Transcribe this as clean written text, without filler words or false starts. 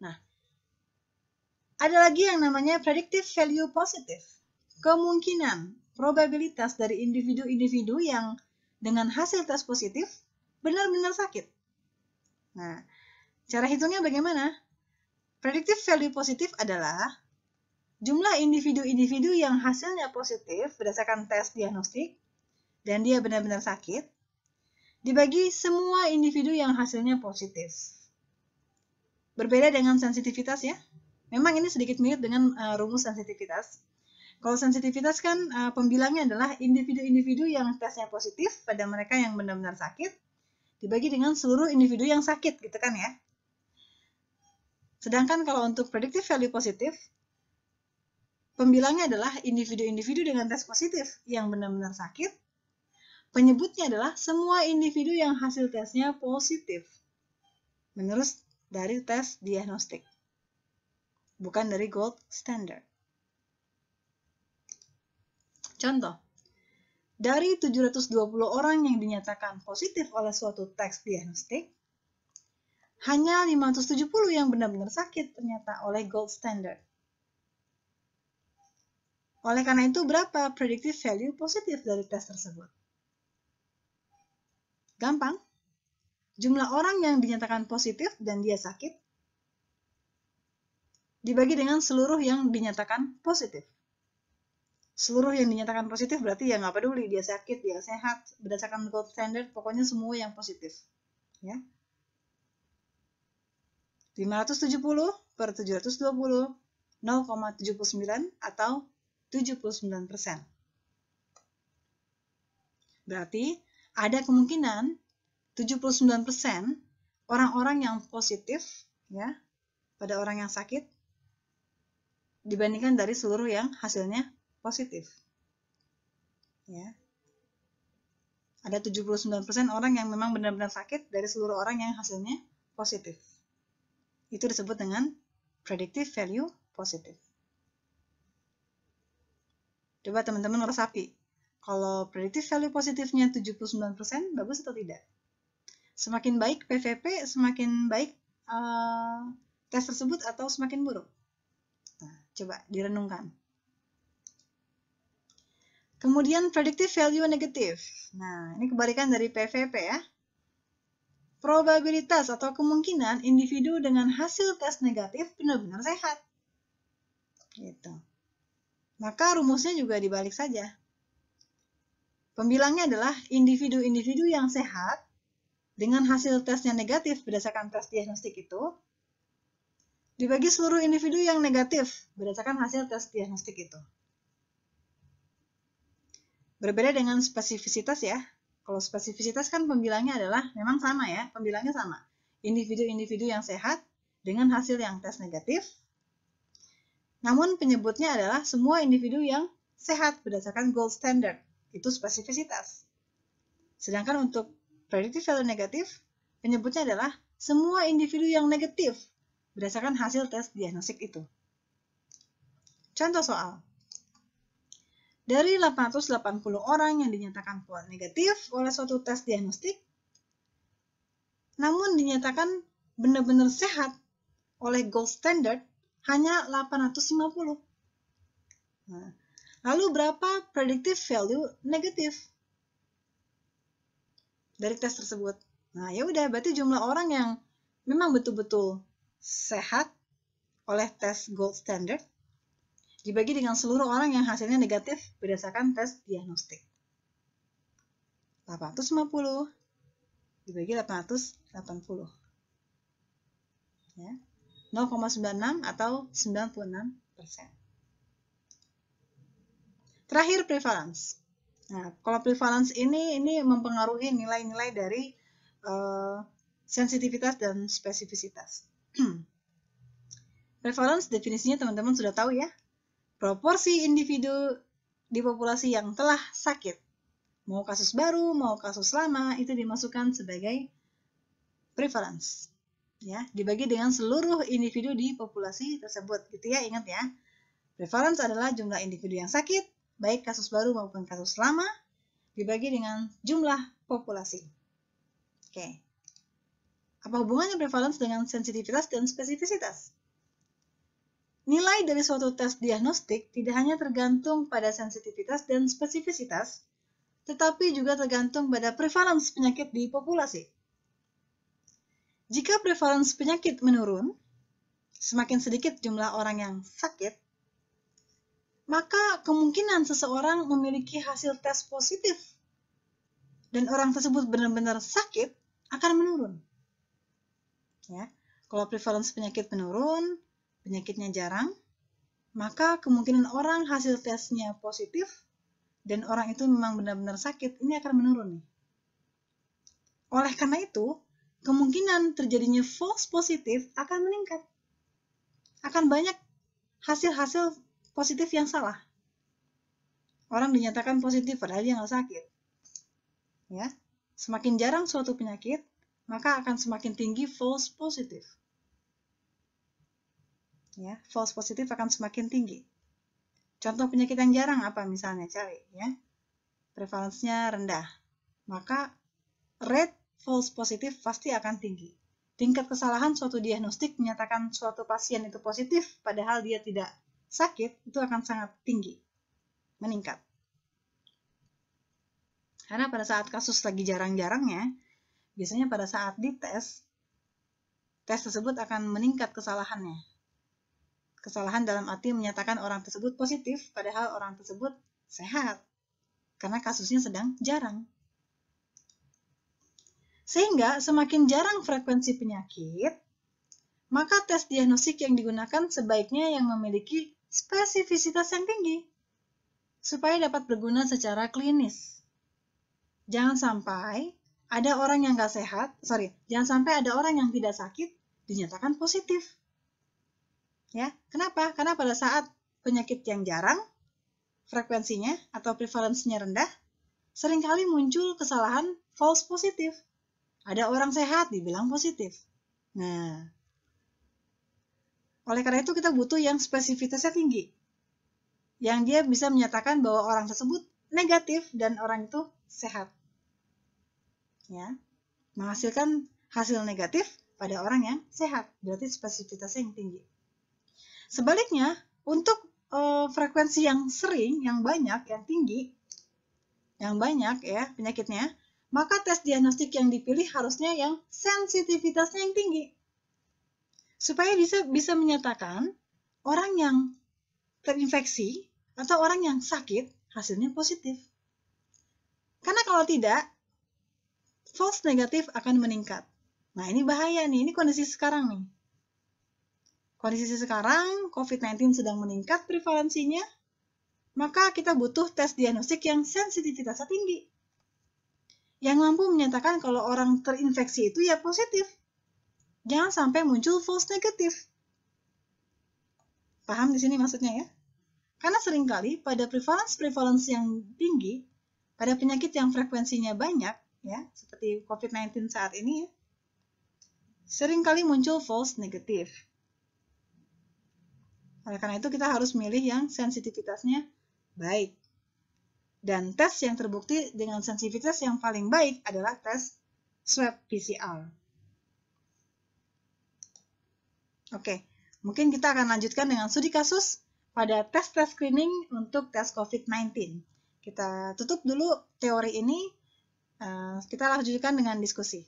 Nah, ada lagi yang namanya predictive value positive. Kemungkinan, probabilitas dari individu-individu yang dengan hasil tes positif benar-benar sakit. Nah, cara hitungnya bagaimana? Predictive value positif adalah jumlah individu-individu yang hasilnya positif berdasarkan tes diagnostik dan dia benar-benar sakit dibagi semua individu yang hasilnya positif. Berbeda dengan sensitivitas ya. Memang ini sedikit mirip dengan rumus sensitivitas. Kalau sensitivitas kan pembilangnya adalah individu-individu yang tesnya positif pada mereka yang benar-benar sakit dibagi dengan seluruh individu yang sakit gitu kan ya. Sedangkan kalau untuk predictive value positif, pembilangnya adalah individu-individu dengan tes positif yang benar-benar sakit. Penyebutnya adalah semua individu yang hasil tesnya positif menurut dari tes diagnostik, bukan dari gold standard. Contoh, dari 720 orang yang dinyatakan positif oleh suatu tes diagnostik, hanya 570 yang benar-benar sakit ternyata oleh gold standard. Oleh karena itu, berapa predictive value positif dari tes tersebut? Gampang. Jumlah orang yang dinyatakan positif dan dia sakit dibagi dengan seluruh yang dinyatakan positif. Seluruh yang dinyatakan positif berarti ya nggak peduli dia sakit, dia sehat, berdasarkan gold standard pokoknya semua yang positif. Ya. 570 per 720, 0,79 atau 79%. Berarti ada kemungkinan 79% orang-orang yang positif ya pada orang yang sakit dibandingkan dari seluruh yang hasilnya positif. Ya. Ada 79% orang yang memang benar-benar sakit dari seluruh orang yang hasilnya positif. Itu disebut dengan predictive value positif. Coba teman-teman resapi. Kalau predictive value positifnya 79%, bagus atau tidak? Semakin baik PVP, semakin baik tes tersebut atau semakin buruk? Nah, coba direnungkan. Kemudian predictive value negatif. Nah, ini kebalikan dari PVP ya. Probabilitas atau kemungkinan individu dengan hasil tes negatif benar-benar sehat. Gitu. Maka rumusnya juga dibalik saja. Pembilangnya adalah individu-individu yang sehat dengan hasil tesnya negatif berdasarkan tes diagnostik itu dibagi seluruh individu yang negatif berdasarkan hasil tes diagnostik itu. Berbeda dengan spesifisitas ya. Kalau spesifisitas kan pembilangnya adalah memang sama ya, pembilangnya sama. Individu-individu yang sehat dengan hasil yang tes negatif. Namun penyebutnya adalah semua individu yang sehat berdasarkan gold standard. Itu spesifisitas. Sedangkan untuk predictive value negatif, penyebutnya adalah semua individu yang negatif berdasarkan hasil tes diagnostik itu. Contoh soal. Dari 880 orang yang dinyatakan negatif oleh suatu tes diagnostik, namun dinyatakan benar-benar sehat oleh gold standard hanya 850. Nah, lalu berapa predictive value negatif dari tes tersebut? Nah, ya udah berarti jumlah orang yang memang betul-betul sehat oleh tes gold standard dibagi dengan seluruh orang yang hasilnya negatif berdasarkan tes diagnostik. 850 dibagi 880. Ya. 0,96 atau 96%. Terakhir prevalence. Nah, kalau prevalence ini mempengaruhi nilai-nilai dari sensitivitas dan spesifisitas. Prevalence definisinya teman-teman sudah tahu ya. Proporsi individu di populasi yang telah sakit, mau kasus baru, mau kasus lama, itu dimasukkan sebagai prevalence. Ya, dibagi dengan seluruh individu di populasi tersebut, gitu ya, ingat ya. Prevalence adalah jumlah individu yang sakit, baik kasus baru maupun kasus lama, dibagi dengan jumlah populasi. Oke. Apa hubungannya prevalence dengan sensitivitas dan spesifisitas? Nilai dari suatu tes diagnostik tidak hanya tergantung pada sensitivitas dan spesifisitas, tetapi juga tergantung pada prevalence penyakit di populasi. Jika prevalence penyakit menurun, semakin sedikit jumlah orang yang sakit, maka kemungkinan seseorang memiliki hasil tes positif dan orang tersebut benar-benar sakit akan menurun. Ya, kalau prevalence penyakit menurun, penyakitnya jarang, maka kemungkinan orang hasil tesnya positif dan orang itu memang benar-benar sakit, ini akan menurun. Oleh karena itu, kemungkinan terjadinya false positif akan meningkat. Akan banyak hasil-hasil positif yang salah. Orang dinyatakan positif padahal dia nggak sakit. Ya, semakin jarang suatu penyakit, maka akan semakin tinggi false positif. Ya, false positif akan semakin tinggi. Contoh penyakit yang jarang apa misalnya, cari ya. Prevalensinya rendah. Maka rate false positif pasti akan tinggi. Tingkat kesalahan suatu diagnostik menyatakan suatu pasien itu positif padahal dia tidak sakit, itu akan sangat tinggi, meningkat. Karena pada saat kasus lagi jarang-jarangnya, biasanya pada saat dites, tes tersebut akan meningkat kesalahannya. Kesalahan dalam arti menyatakan orang tersebut positif, padahal orang tersebut sehat. Karena kasusnya sedang jarang. Sehingga semakin jarang frekuensi penyakit, maka tes diagnostik yang digunakan sebaiknya yang memiliki spesifisitas yang tinggi, supaya dapat berguna secara klinis. Jangan sampai ada orang yang jangan sampai ada orang yang tidak sakit dinyatakan positif. Ya, kenapa? Karena pada saat penyakit yang jarang, frekuensinya atau prevalensinya rendah, seringkali muncul kesalahan false positif. Ada orang sehat dibilang positif. Nah, oleh karena itu kita butuh yang spesifitasnya tinggi. Yang dia bisa menyatakan bahwa orang tersebut negatif dan orang itu sehat. Ya, menghasilkan hasil negatif pada orang yang sehat, berarti spesifitasnya yang tinggi. Sebaliknya, untuk frekuensi yang sering, yang banyak, yang tinggi, yang banyak ya penyakitnya, maka tes diagnostik yang dipilih harusnya yang sensitivitasnya yang tinggi. Supaya bisa menyatakan orang yang terinfeksi atau orang yang sakit hasilnya positif. Karena kalau tidak, false negatif akan meningkat. Nah, ini bahaya nih, ini kondisi sekarang nih. Kondisi sekarang, COVID-19 sedang meningkat prevalensinya, maka kita butuh tes diagnostik yang sensitivitasnya tinggi. Yang mampu menyatakan kalau orang terinfeksi itu ya positif. Jangan sampai muncul false negatif. Paham di sini maksudnya ya? Karena seringkali pada prevalence yang tinggi, pada penyakit yang frekuensinya banyak, ya, seperti COVID-19 saat ini, seringkali muncul false negatif. Oleh karena itu kita harus milih yang sensitivitasnya baik. Dan tes yang terbukti dengan sensitivitas yang paling baik adalah tes swab PCR. Oke, mungkin kita akan lanjutkan dengan studi kasus pada tes-tes screening untuk tes COVID-19. Kita tutup dulu teori ini, kita lanjutkan dengan diskusi.